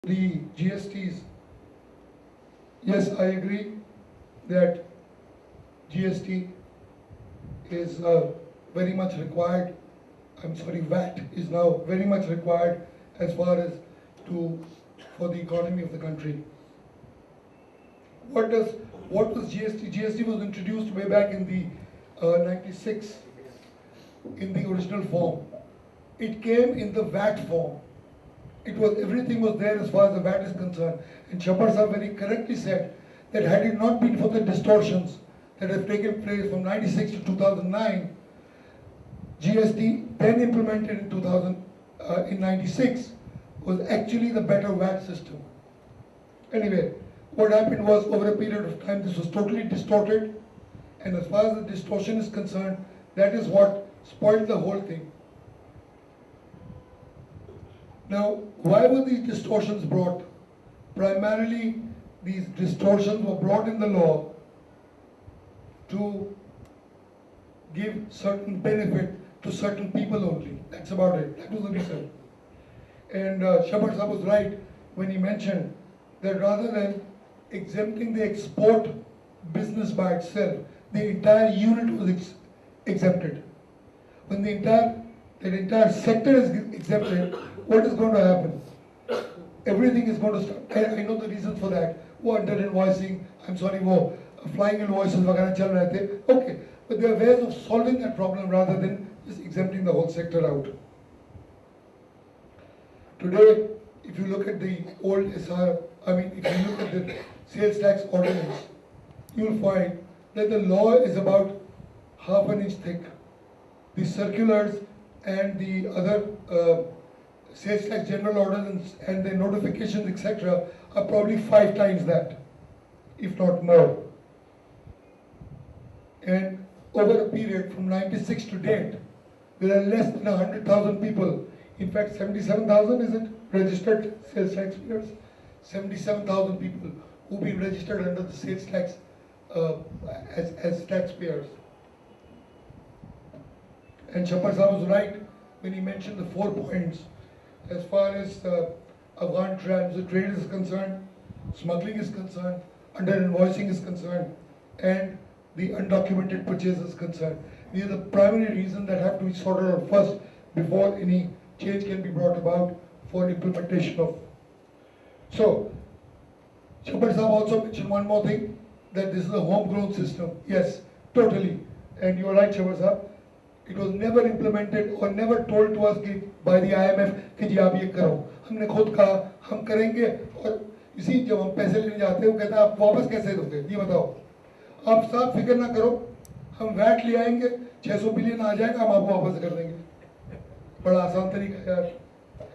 The GSTs, yes, I agree that GST is very much required. I'm sorry, VAT is now very much required as far as for the economy of the country. What was GST? GST was introduced way back in the 96 in the original form. It came in the VAT form. Everything was there as far as the VAT is concerned. And Chappar Sahab very correctly said that had it not been for the distortions that have taken place from 96 to 2009, GST then implemented in 96 was actually the better VAT system. Anyway, what happened was over a period of time this was totally distorted, and as far as the distortion is concerned, that is what spoiled the whole thing. Now, why were these distortions brought? Primarily, these distortions were brought in the law to give certain benefit to certain people only. That's about it. That was the reason. And Chappar Sahab was right when he mentioned that rather than exempting the export business by itself, the entire unit was exempted. When that entire sector is exempted, what is going to happen? Everything is going to start. I know the reasons for that. Under invoicing, I'm sorry, flying invoices वगैरह चल रहे थे. Okay, but there are ways of solving that problem rather than just exempting the whole sector out. Today, if you look at the old SR, if you look at the sales tax ordinance, you'll find that the law is about half an inch thick. The circulars and the other sales tax general orders and the notifications, etc., are probably 5 times that, if not more. And over a period from 96 to date, there are less than 100,000 people. In fact, 77,000 is it registered sales taxpayers? 77,000 people who've been registered under the sales tax as taxpayers. And Chappar Sahab was right when he mentioned the 4 points. As far as Afghan trade is concerned, smuggling is concerned, under invoicing is concerned, and the undocumented purchase is concerned. These are the primary reasons that have to be sorted out first before any change can be brought about for implementation of. So, Chappar Sahab also mentioned one more thing, that this is a homegrown system. Yes, totally. And you are right, Chappar Sahab. It was never implemented or never told to us by the IMF कि जी आप ये करो. हमने खुद कहा हम करेंगे और इसी जब हम पैसे लेने जाते हैं वो कहता है आप वापस कैसे दोगे ये बताओ. आप साफ फिक्र ना करो, हम वैट ले आएंगे 600 बिलियन आ जाएगा हम आपको वापस कर देंगे. बड़ा आसान तरीका है यार.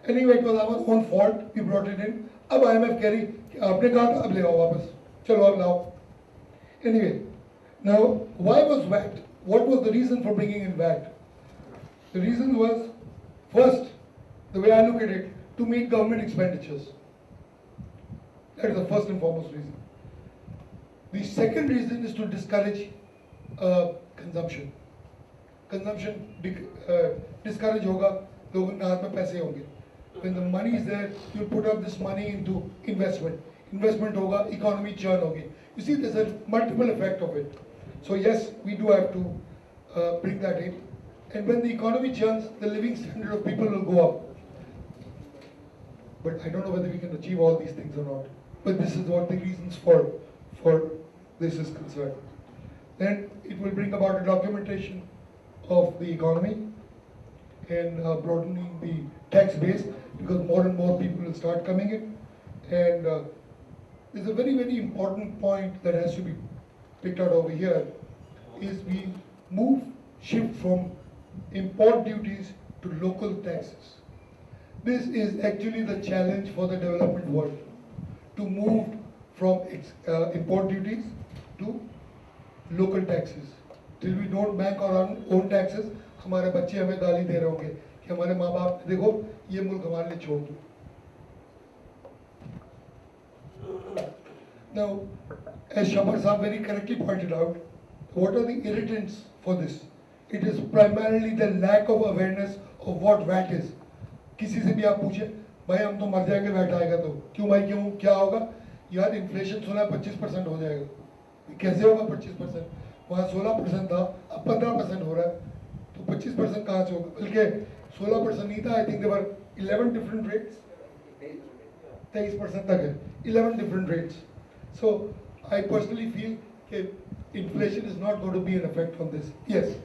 Anyway, it was our own fault. We brought it in. अब IMF कह रही कि आपने कहा था अब ले आओ वापस. चलो अब लाओ. Anyway, now why was VAT? What was the reason for bringing in VAT? The reason was, first, the way I look at it, to meet government expenditures. That is the first and foremost reason. The second reason is to discourage consumption. Consumption discourage hoga, logon ke haath mein paise honge. When the money is there, you put up this money into investment. Investment hoga, economy churn hogi. You see, there's a multiple effect of it. So yes, we do have to bring that in. And when the economy churns, the living standard of people will go up. But I don't know whether we can achieve all these things or not. But this is what the reasons for this is concerned. Then it will bring about a documentation of the economy and broadening the tax base, because more and more people will start coming in. And there's a very, very important point that has to be picked out over here, is we shift from import duties to local taxes. This is actually the challenge for the development world, to move from import duties to local taxes. Till we don't bank our own taxes, हमारे बच्चे हमें गाली दे रहे होंगे कि हमारे माँ बाप देखो ये मुल्क हमारे लिए छोड़ दो. Now, as Chappar Sahab very correctly pointed out, what are the irritants for this? It is primarily the lack of awareness of what VAT is. किसी से भी आप पूछे भाई हम तो मर जाएंगे वैट आएगा तो। क्यों भाई क्यों, क्या होगा यार? इन्फ्लेशन सुना 25% हो जाएगा। कैसे होगा 25%? वहाँ 16% था, अब 15% हो रहा है, तो 25% कहाँ से होगा? बल्कि 16% नहीं था, I think there are 11 different rates, 23% तक है, 11 different rates. So I personally feel that inflation is not going to be an effect on this. Yes,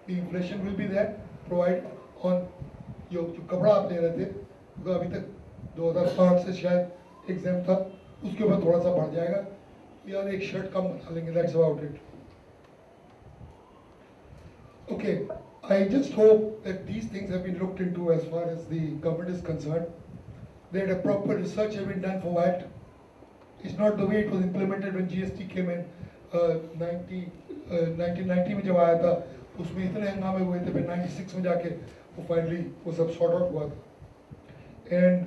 the inflation will be there, provided on जो कपड़ा आप ले रहे थे, तो अभी तक 2005 से शायद एग्जाम था, उसके ऊपर थोड़ा सा बढ़ जाएगा, यार एक शर्ट कम बना लेंगे, that's about it. Okay, I just hope that these things have been looked into as far as the government is concerned. That a proper research has been done for that. It's not the way it was implemented when GST came in 1990 में जब आया था, उसमें इतने हंगामे हुए थे, फिर 96 में जाके वो फाइनली वो सब सॉर्ट आउट हुआ था. एंड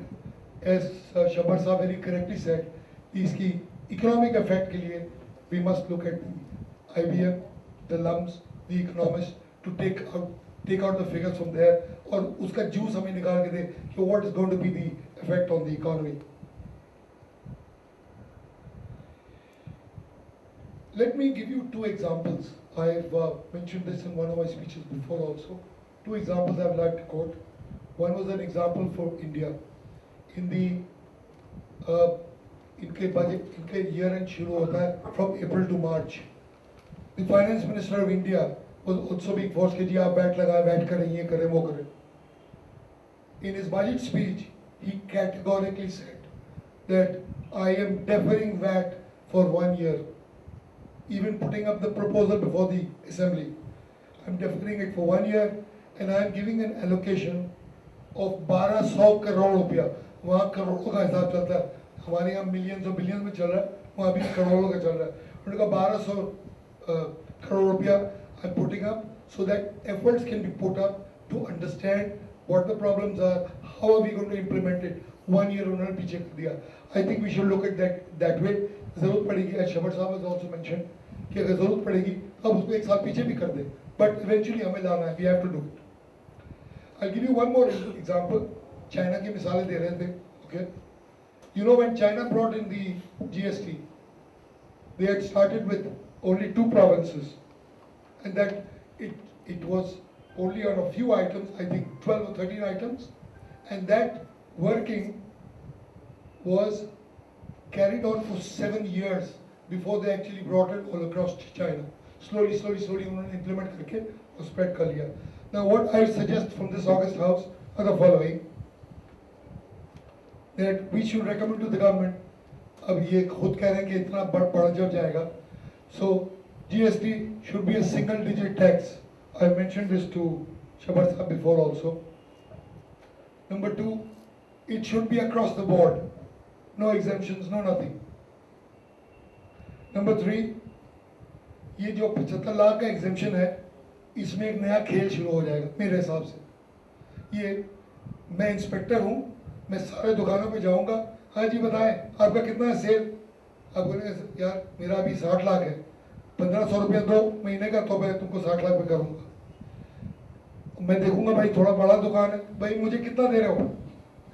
एज शबर साहब वेरी करेक्टली सेड, इसकी इकोनॉमिक इफेक्ट के लिए we must look at IBM, the LUMS, the economist to take out the figures from there, और उसका जूस हमें निकाल के दे कि what is going to be the effect on the economy. Let me give you two examples. I've mentioned this in one of my speeches before also. Two examples I'd like to quote. One was an example for India. In the इनके budget, इनके year end शुरू होता है from April to March. The finance minister of India was also being forced कि जी आप VAT लगाएं, VAT करें, ये करें, वो करें. In his budget speech, he categorically said that I am deferring VAT for 1 year. Even putting up the proposal before the assembly, I'm deferring it for 1 year, and I'm giving an allocation of 1200 crore रुपया. वहाँ करोड़ों का हिसाब चलता है, हमारे यहाँ millions और बिलियंस में चल रहा है, वहाँ भी करोड़ों का चल रहा है. उनका 1200 करोड़ रुपया I'm putting up so that efforts can be put up to understand what the problems are, how are we going to implement it. 1 year उन्होंने पीछे कर दिया. I think we should look at that way. जरूरत पड़ेगी, as शबर साहब has also mentioned, कि अगर जरूरत पड़ेगी तो अब उसको एक साल पीछे भी कर दे, but eventually हमें लाना है, we have to do it. I'll give you one more example. China की मिसालें दे रहे थे. Okay, you know when China brought in the GST, they had started with only 2 provinces, and that it was only on a few items, I think 12 or 13 items, and that working was carried on for 7 years before they actually brought it all across China. Slowly उन्होंने implement करके वो spread कर लिया. Now what I suggest from this August House are the following, that we should recommend to the government, अब ये खुद कह रहे हैं कि इतना बढ़ जाएगा, so GST should be a single digit tax. I mentioned this to Shabar Sahab before also. Number 2, it should be across the board. No exemptions, no nothing. Number 3, ये जो 75 लाख का एग्जेम्पशन है, इसमें एक नया खेल शुरू हो जाएगा मेरे हिसाब से. ये मैं इंस्पेक्टर हूँ, मैं सारे दुकानों पे जाऊँगा, हाँ जी बताएं आपका कितना है सेल, आप बोलेंगे यार मेरा अभी 60 लाख है, 1500 रुपया दो महीने का, तो मैं तुमको 60 लाख पे करूँगा. मैं देखूंगा भाई थोड़ा बड़ा दुकान है, भाई मुझे कितना दे रहे हो,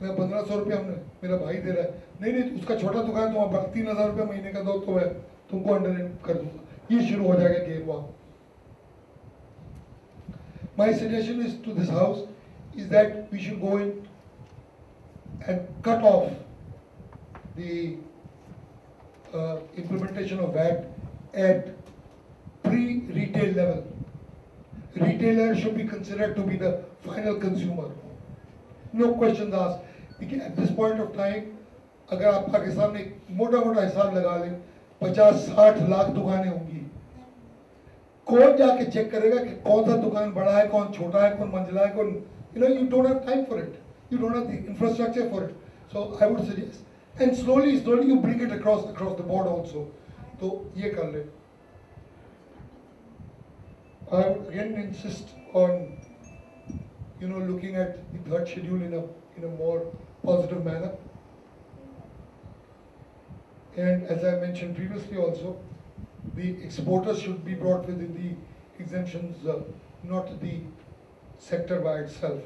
1500 रुपया हमने, मेरा भाई दे रहा है, नहीं उसका छोटा दुकान है तो वहाँ 3000 रुपया महीने का दो, तो मैं तुमको अंडर कर दूंगा. ये शुरू हो जाएगा गेम वहाँ. My suggestion is to this house is that we should go in and cut off the implementation of VAT at pre-retail level. Retailer should be considered to be the final consumer. No questions asked. Because at this point of time, अगर आप पाकिस्तान में एक मोटा हिसाब लगा लें, 50-60 लाख दुकानें होंगी, कौन जाके चेक करेगा कि कौन सा दुकान बड़ा है, कौन छोटा है, कौन मंजिला है, कौन, you don't have time for it, you don't have the infrastructure for it. So I would suggest, and slowly you bring it across the board also. तो ये कर ले. I would again insist on looking at the third schedule in a more positive manner. And as I mentioned previously also, the exporters should be brought within the exemptions, not the sector by itself.